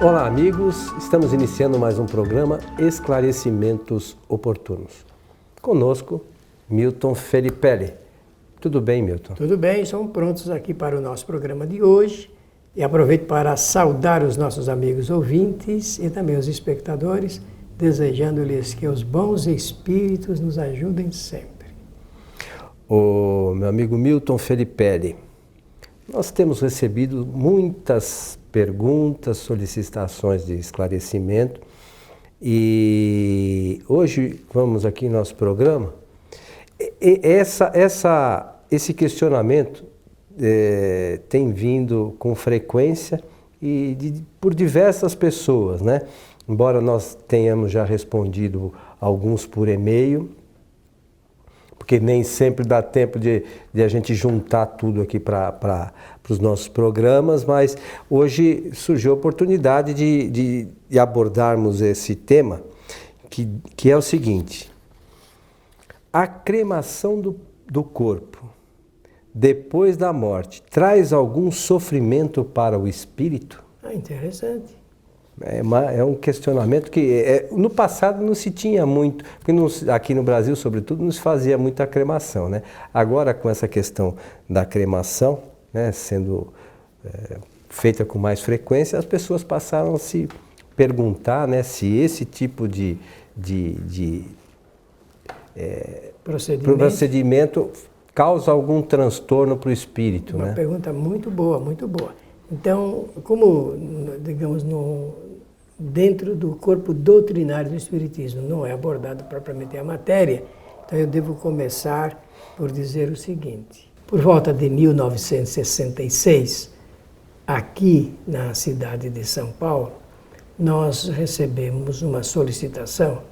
Olá, amigos. Estamos iniciando mais um programa Esclarecimentos Oportunos. Conosco, Milton Felipelli. Tudo bem, Milton? Tudo bem, estamos prontos aqui para o nosso programa de hoje. E aproveito para saudar os nossos amigos ouvintes e também os espectadores, desejando-lhes que os bons espíritos nos ajudem sempre. O meu amigo Milton Felipelli, nós temos recebido muitas perguntas, solicitações de esclarecimento e hoje vamos aqui no nosso programa. Esse questionamento tem vindo com frequência e por diversas pessoas, né? Embora nós tenhamos já respondido alguns por e-mail, porque nem sempre dá tempo de a gente juntar tudo aqui para os nossos programas, mas hoje surgiu a oportunidade de abordarmos esse tema, que é o seguinte: a cremação do corpo depois da morte traz algum sofrimento para o espírito? Interessante. É um questionamento que no passado não se tinha muito, porque aqui no Brasil, sobretudo, não se fazia muita cremação, né? Agora, com essa questão da cremação, né, sendo feita com mais frequência, as pessoas passaram a se perguntar, né, se esse tipo de procedimento causa algum transtorno para o espírito. Uma pergunta muito boa, muito boa. Então, como, digamos, dentro do corpo doutrinário do Espiritismo não é abordado propriamente a matéria, então eu devo começar por dizer o seguinte. Por volta de 1966, aqui na cidade de São Paulo, nós recebemos uma solicitação.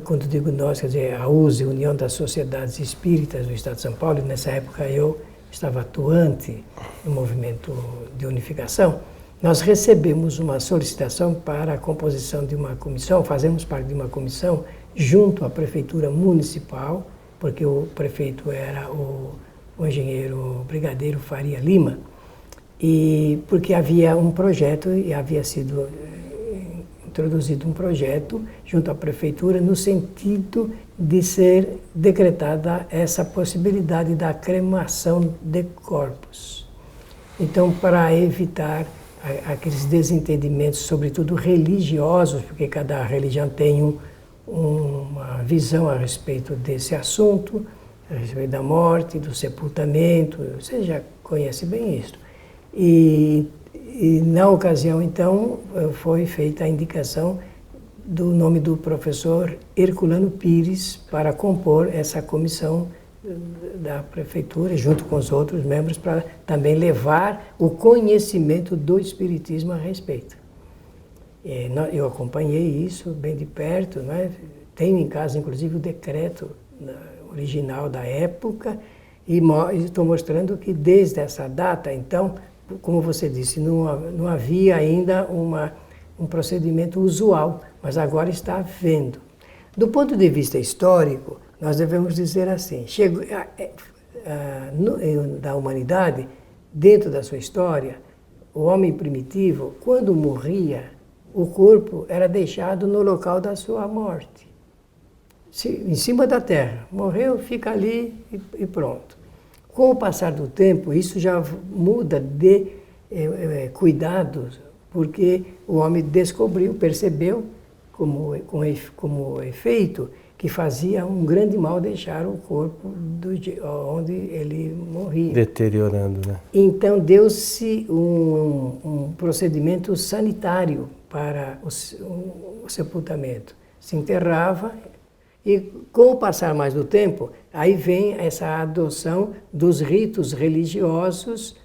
Quando digo nós, quer dizer, a USE, União das Sociedades Espíritas do Estado de São Paulo, e nessa época eu estava atuante no movimento de unificação. Nós recebemos uma solicitação para a composição de uma comissão, fazemos parte de uma comissão junto à Prefeitura Municipal, porque o prefeito era o engenheiro Brigadeiro Faria Lima, e porque havia um projeto e havia sido introduzido um projeto junto à Prefeitura no sentido de ser decretada essa possibilidade da cremação de corpos. Então, para evitar aqueles desentendimentos, sobretudo religiosos, porque cada religião tem uma visão a respeito desse assunto, a respeito da morte, do sepultamento, você já conhece bem isso. E na ocasião, então, foi feita a indicação do nome do professor Herculano Pires para compor essa comissão da prefeitura, junto com os outros membros, para também levar o conhecimento do Espiritismo a respeito. Eu acompanhei isso bem de perto, né? Tenho em casa, inclusive, o decreto original da época e estou mostrando que desde essa data, então, como você disse, não havia ainda um procedimento usual, mas agora está havendo. Do ponto de vista histórico, nós devemos dizer assim, da humanidade, dentro da sua história, o homem primitivo, quando morria, o corpo era deixado no local da sua morte, em cima da terra. Morreu, fica ali e pronto. Com o passar do tempo, isso já muda de cuidados, porque o homem descobriu, percebeu, como efeito, que fazia um grande mal deixar o corpo onde ele morria. Deteriorando, né? Então deu-se um procedimento sanitário para o sepultamento. Se enterrava e, com o passar mais do tempo, aí vem essa adoção dos ritos religiosos,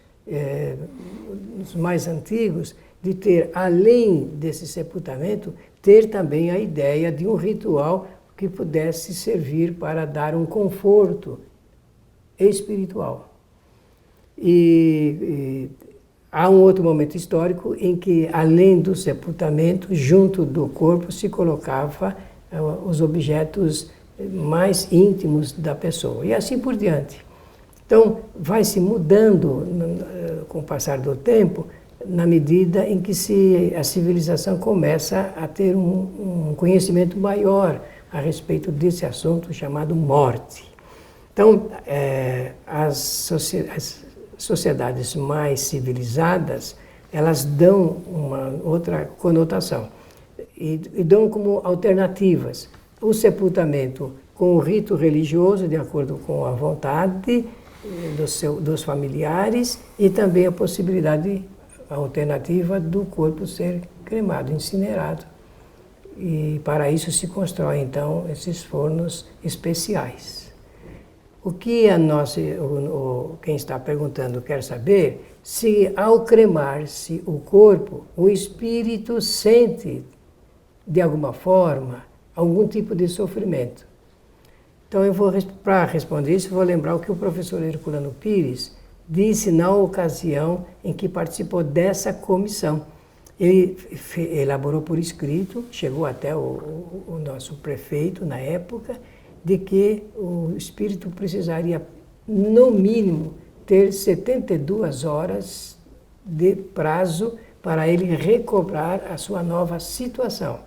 os mais antigos, de ter, além desse sepultamento, ter também a ideia de um ritual que pudesse servir para dar um conforto espiritual. E há um outro momento histórico em que, além do sepultamento, junto do corpo se colocava os objetos mais íntimos da pessoa, e assim por diante. Então, vai se mudando com o passar do tempo, na medida em que a civilização começa a ter um conhecimento maior a respeito desse assunto chamado morte. Então, as sociedades mais civilizadas, elas dão uma outra conotação e dão como alternativas o sepultamento com o rito religioso, de acordo com a vontade dos familiares, e também a possibilidade alternativa do corpo ser cremado, incinerado. E para isso se constroem, então, esses fornos especiais. O que quem está perguntando quer saber, se ao cremar-se o corpo, o espírito sente, de alguma forma, algum tipo de sofrimento. Então, para responder isso, vou lembrar o que o professor Herculano Pires disse na ocasião em que participou dessa comissão. Ele elaborou por escrito, chegou até o nosso prefeito na época, de que o espírito precisaria, no mínimo, ter 72 horas de prazo para ele recobrar a sua nova situação.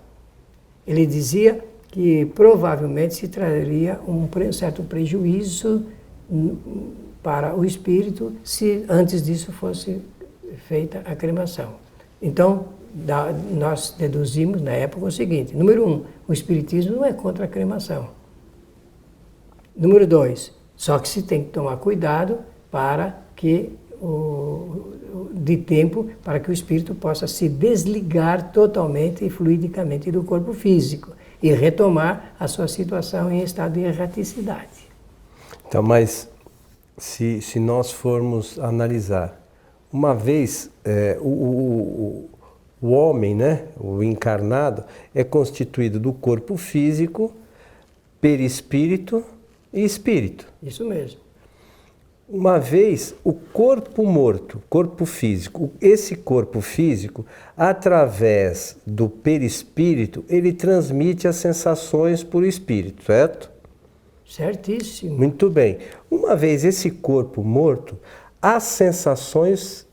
Ele dizia que provavelmente se traria um certo prejuízo para o espírito se antes disso fosse feita a cremação. Então, nós deduzimos na época o seguinte: número 1, o espiritismo não é contra a cremação. Número 2, só que se tem que tomar cuidado para que de tempo para que o espírito possa se desligar totalmente e fluidicamente do corpo físico e retomar a sua situação em estado de erraticidade. Então, mas se nós formos analisar, uma vez o homem, né, o encarnado, é constituído do corpo físico, perispírito e espírito. Isso mesmo. Uma vez o corpo morto, corpo físico, esse corpo físico, através do perispírito, ele transmite as sensações por espírito, certo? Certíssimo. Muito bem. Uma vez esse corpo morto, as sensações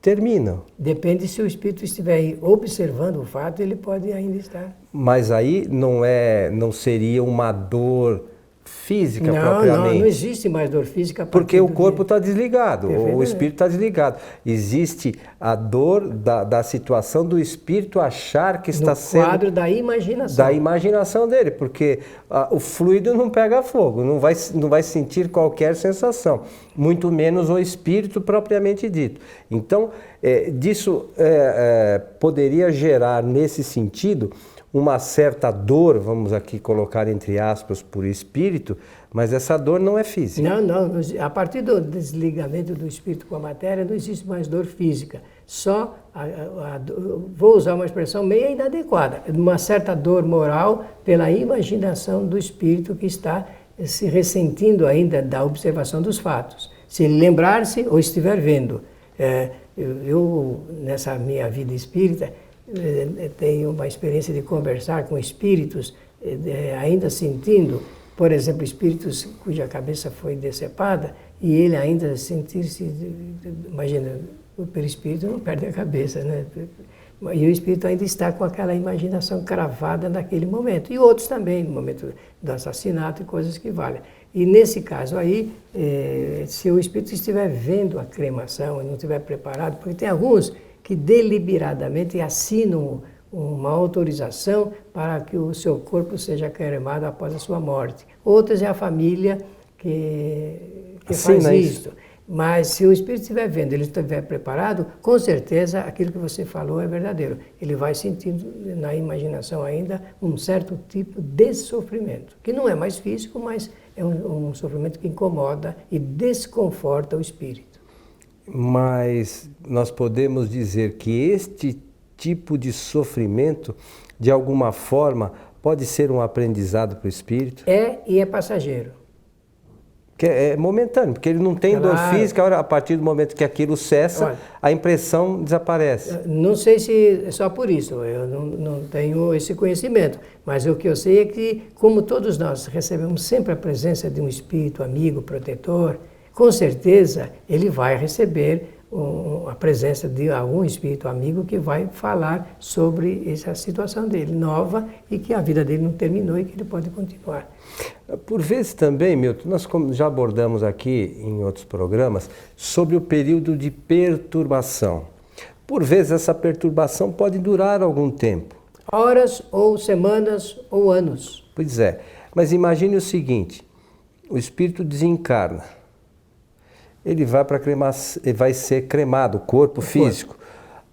terminam. Depende se o espírito estiver observando o fato, ele pode ainda estar. Mas aí não seria uma dor física propriamente. Não existe mais dor física. Porque o corpo está desligado, o espírito está desligado. Existe a dor da situação do espírito achar que está sendo... No quadro da imaginação. Da imaginação dele, porque o fluido não pega fogo, não vai sentir qualquer sensação, muito menos o espírito propriamente dito. Então, disso poderia gerar, nesse sentido, uma certa dor, vamos aqui colocar entre aspas, por espírito, mas essa dor não é física. Não. A partir do desligamento do espírito com a matéria, não existe mais dor física. Só, vou usar uma expressão meio inadequada, uma certa dor moral pela imaginação do espírito que está se ressentindo ainda da observação dos fatos. Se ele lembrar-se ou estiver vendo. Eu, nessa minha vida espírita, tenho uma experiência de conversar com espíritos, ainda sentindo, por exemplo, espíritos cuja cabeça foi decepada, e ele ainda sentir-se, imagina, o perispírito não perde a cabeça, né? E o espírito ainda está com aquela imaginação cravada naquele momento. E outros também, no momento do assassinato e coisas que valem. E nesse caso aí, se o espírito estiver vendo a cremação e não estiver preparado, porque tem alguns que deliberadamente assinam uma autorização para que o seu corpo seja cremado após a sua morte. Outras é a família que faz isso. Mas se o espírito estiver vendo, ele estiver preparado, com certeza aquilo que você falou é verdadeiro. Ele vai sentindo na imaginação ainda um certo tipo de sofrimento, que não é mais físico, mas é um sofrimento que incomoda e desconforta o espírito. Mas nós podemos dizer que este tipo de sofrimento, de alguma forma, pode ser um aprendizado para o espírito? E é passageiro. Que é momentâneo, porque ele não tem dor física, a partir do momento que aquilo cessa, a impressão desaparece. Não sei se é só por isso, eu não tenho esse conhecimento, mas o que eu sei é que, como todos nós recebemos sempre a presença de um espírito amigo, protetor, com certeza ele vai receber a presença de algum espírito amigo que vai falar sobre essa situação dele, nova, e que a vida dele não terminou e que ele pode continuar. Por vezes também, Milton, nós já abordamos aqui em outros programas sobre o período de perturbação. Por vezes essa perturbação pode durar algum tempo. Horas ou semanas ou anos. Pois é, mas imagine o seguinte, o espírito desencarna, ele vai para cremação, ele vai ser cremado, o corpo físico.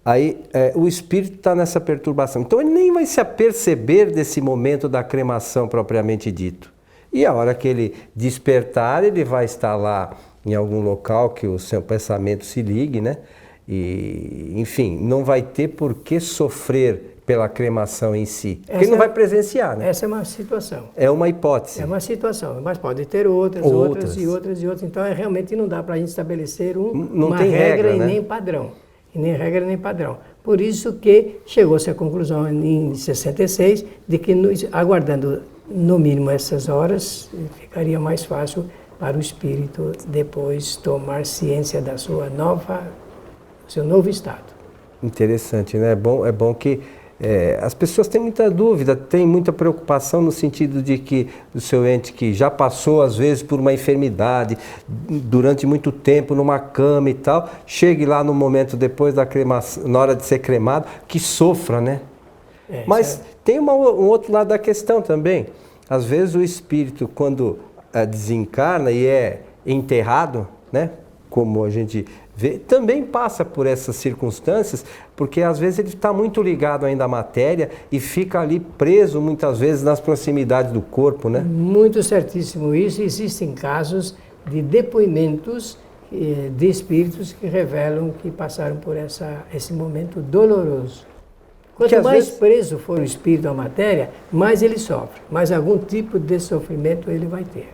Aí o espírito está nessa perturbação. Então ele nem vai se aperceber desse momento da cremação propriamente dito. E a hora que ele despertar, ele vai estar lá em algum local que o seu pensamento se ligue, né? E, enfim, não vai ter por que sofrer pela cremação em si. Porque ele não vai presenciar, né? Essa é uma situação. É uma hipótese. É uma situação, mas pode ter outras. Então, realmente não dá para a gente estabelecer uma regra e né? nem padrão. E nem regra nem padrão. Por isso que chegou-se à conclusão em 66 de que aguardando no mínimo essas horas ficaria mais fácil para o espírito depois tomar ciência da sua seu novo estado. Interessante, né? É bom que as pessoas têm muita dúvida, têm muita preocupação no sentido de que o seu ente que já passou às vezes por uma enfermidade durante muito tempo numa cama e tal, chegue lá no momento depois da cremação, na hora de ser cremado, que sofra, né? Mas tem um outro lado da questão também. Às vezes o espírito, quando desencarna e é enterrado, né? Como a gente vê, também passa por essas circunstâncias, porque às vezes ele está muito ligado ainda à matéria e fica ali preso muitas vezes nas proximidades do corpo, né? Muito certíssimo isso. Existem casos de depoimentos de espíritos que revelam que passaram por esse momento doloroso. Quanto mais preso for o espírito à matéria, mais ele sofre, mais algum tipo de sofrimento ele vai ter.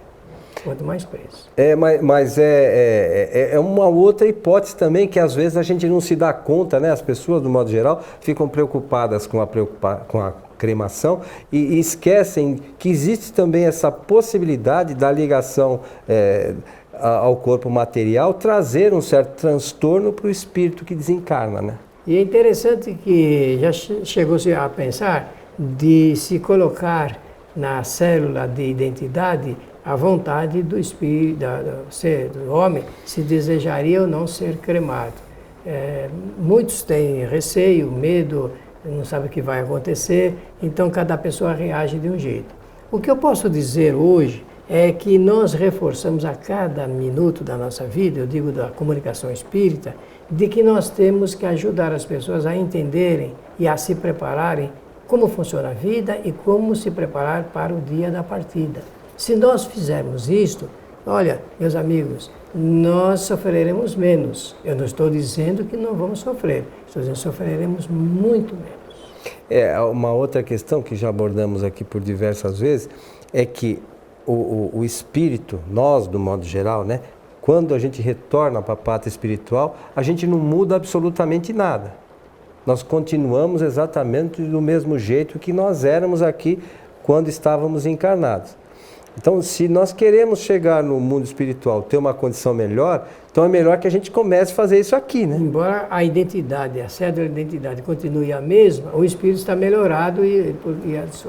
Quanto mais preso. Mas é uma outra hipótese também que às vezes a gente não se dá conta, né? As pessoas, do modo geral, ficam preocupadas com a cremação e esquecem que existe também essa possibilidade da ligação ao corpo material trazer um certo transtorno para o espírito que desencarna, né? E é interessante que já chegou-se a pensar de se colocar na célula de identidade a vontade do espírito, do homem, se desejaria ou não ser cremado. Muitos têm receio, medo, não sabem o que vai acontecer, então cada pessoa reage de um jeito. O que eu posso dizer hoje é que nós reforçamos a cada minuto da nossa vida, eu digo da comunicação espírita, de que nós temos que ajudar as pessoas a entenderem e a se prepararem como funciona a vida e como se preparar para o dia da partida. Se nós fizermos isto, olha, meus amigos, nós sofreremos menos. Eu não estou dizendo que não vamos sofrer, estou dizendo que sofreremos muito menos. Uma outra questão que já abordamos aqui por diversas vezes é que o espírito, nós, do modo geral, né, quando a gente retorna para a pátria espiritual, a gente não muda absolutamente nada. Nós continuamos exatamente do mesmo jeito que nós éramos aqui quando estávamos encarnados. Então, se nós queremos chegar no mundo espiritual, ter uma condição melhor, então é melhor que a gente comece a fazer isso aqui, né? Embora a identidade, a cédula de identidade continue a mesma, o espírito está melhorado e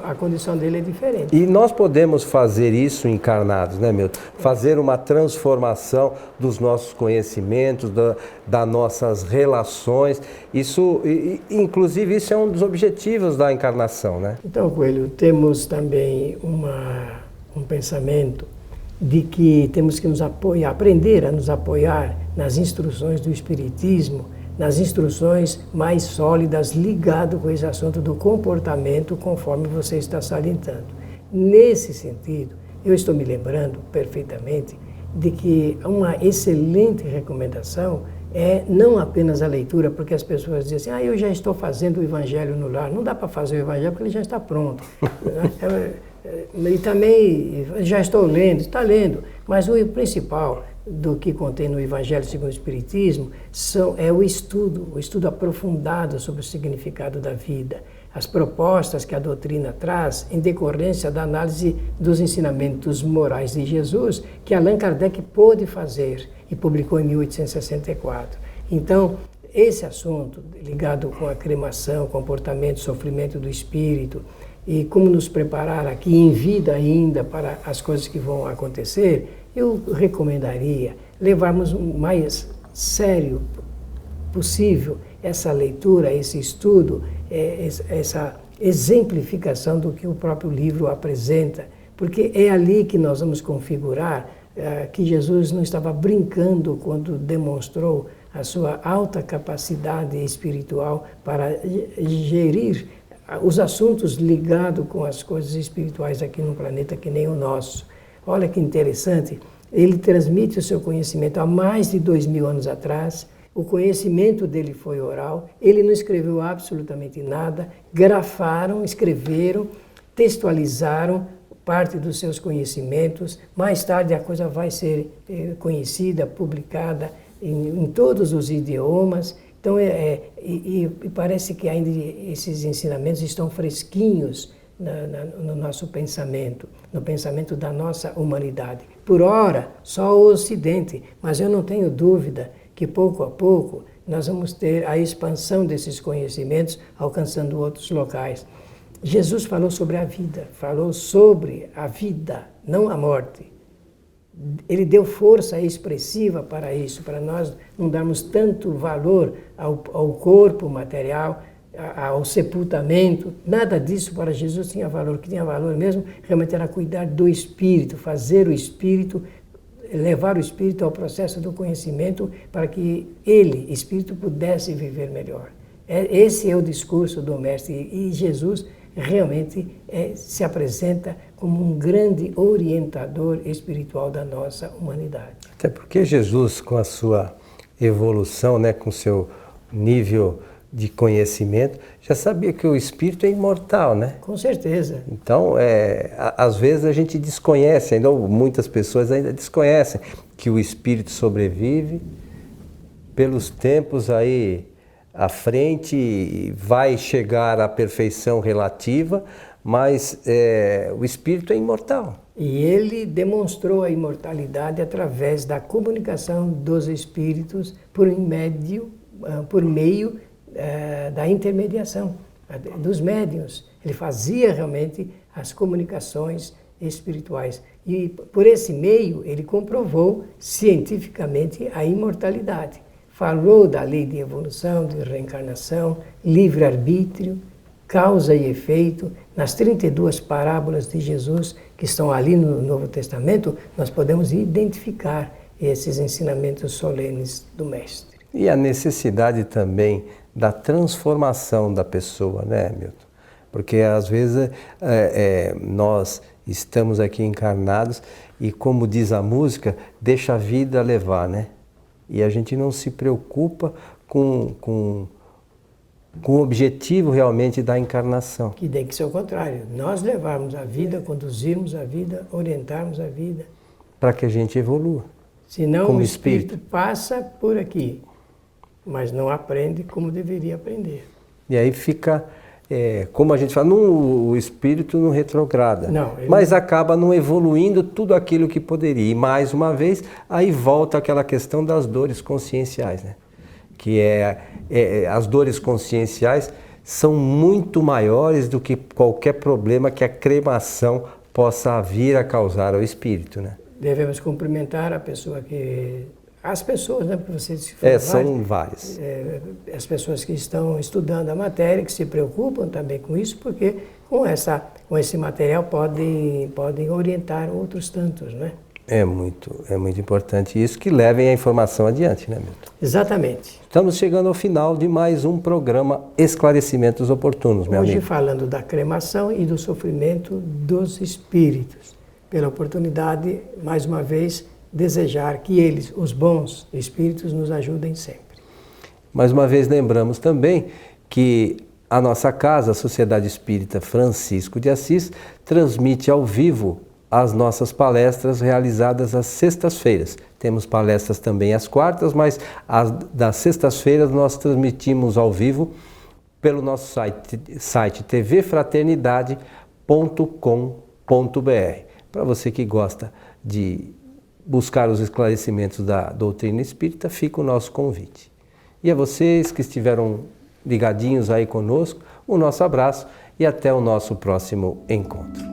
a condição dele é diferente. E nós podemos fazer isso encarnados, né, Milton? Fazer uma transformação dos nossos conhecimentos, das nossas relações. Isso, inclusive, isso é um dos objetivos da encarnação, né? Então, Coelho, temos também um pensamento de que temos que nos apoiar, aprender a nos apoiar nas instruções do Espiritismo, nas instruções mais sólidas ligado com esse assunto do comportamento, conforme você está salientando. Nesse sentido, eu estou me lembrando perfeitamente de que uma excelente recomendação é não apenas a leitura, porque as pessoas dizem assim, eu já estou fazendo o Evangelho no lar. Não dá para fazer o Evangelho porque ele já está pronto. E também já estou lendo, está lendo, mas o principal do que contém no Evangelho segundo o Espiritismo é o estudo aprofundado sobre o significado da vida, as propostas que a doutrina traz em decorrência da análise dos ensinamentos morais de Jesus, que Allan Kardec pôde fazer e publicou em 1864. Então, esse assunto ligado com a cremação, comportamento, sofrimento do espírito e como nos preparar aqui em vida ainda para as coisas que vão acontecer, eu recomendaria levarmos o mais sério possível essa leitura, esse estudo, essa exemplificação do que o próprio livro apresenta, porque é ali que nós vamos configurar que Jesus não estava brincando quando demonstrou a sua alta capacidade espiritual para gerir os assuntos ligados com as coisas espirituais aqui no planeta que nem o nosso. Olha que interessante, ele transmite o seu conhecimento há mais de 2000 anos atrás, o conhecimento dele foi oral, ele não escreveu absolutamente nada, grafaram, escreveram, textualizaram parte dos seus conhecimentos, mais tarde a coisa vai ser conhecida, publicada em todos os idiomas. Então, parece que ainda esses ensinamentos estão fresquinhos no nosso pensamento, no pensamento da nossa humanidade. Por ora, só o Ocidente, mas eu não tenho dúvida que pouco a pouco nós vamos ter a expansão desses conhecimentos alcançando outros locais. Jesus falou sobre a vida, não a morte. Ele deu força expressiva para isso, para nós não darmos tanto valor ao corpo material, ao sepultamento. Nada disso para Jesus tinha valor. O que tinha valor mesmo realmente era cuidar do espírito, fazer o espírito, levar o espírito ao processo do conhecimento para que ele, espírito, pudesse viver melhor. Esse é o discurso do Mestre e Jesus realmente se apresenta como um grande orientador espiritual da nossa humanidade. Até porque Jesus, com a sua evolução, né, com o seu nível de conhecimento, já sabia que o espírito é imortal, né? Com certeza. Então, às vezes a gente desconhece, ainda muitas pessoas ainda desconhecem que o espírito sobrevive pelos tempos aí à frente, vai chegar à perfeição relativa, mas o espírito é imortal. E ele demonstrou a imortalidade através da comunicação dos espíritos por meio da intermediação dos médiuns. Ele fazia realmente as comunicações espirituais. E por esse meio ele comprovou cientificamente a imortalidade. Falou da lei de evolução, de reencarnação, livre-arbítrio, causa e efeito. Nas 32 parábolas de Jesus que estão ali no Novo Testamento, nós podemos identificar esses ensinamentos solenes do Mestre. E a necessidade também da transformação da pessoa, né, Milton? Porque às vezes nós estamos aqui encarnados e, como diz a música, deixa a vida levar, né? E a gente não se preocupa com o objetivo realmente da encarnação. Que tem que ser o contrário. Nós levarmos a vida, conduzirmos a vida, orientarmos a vida. Para que a gente evolua. Senão como o espírito passa por aqui, mas não aprende como deveria aprender. E aí fica, como a gente fala, o espírito não retrograda, não, mas acaba não evoluindo tudo aquilo que poderia. E mais uma vez, aí volta aquela questão das dores conscienciais, né? Que as dores conscienciais são muito maiores do que qualquer problema que a cremação possa vir a causar ao espírito, né? Devemos cumprimentar a pessoa as pessoas, né? Porque você se fala, são várias. As pessoas que estão estudando a matéria, que se preocupam também com isso, porque com esse material podem orientar outros tantos, né? É muito importante isso, que levem a informação adiante, né, Milton? Exatamente. Estamos chegando ao final de mais um programa Esclarecimentos Oportunos, meu amigo. Hoje falando da cremação e do sofrimento dos espíritos. Pela oportunidade, mais uma vez, desejar que eles, os bons espíritos, nos ajudem sempre. Mais uma vez lembramos também que a nossa casa, a Sociedade Espírita Francisco de Assis, transmite ao vivo as nossas palestras realizadas às sextas-feiras. Temos palestras também às quartas, mas das sextas-feiras nós transmitimos ao vivo pelo nosso site tvfraternidade.com.br. Para você que gosta de buscar os esclarecimentos da doutrina espírita, fica o nosso convite. E a vocês que estiveram ligadinhos aí conosco, o nosso abraço e até o nosso próximo encontro.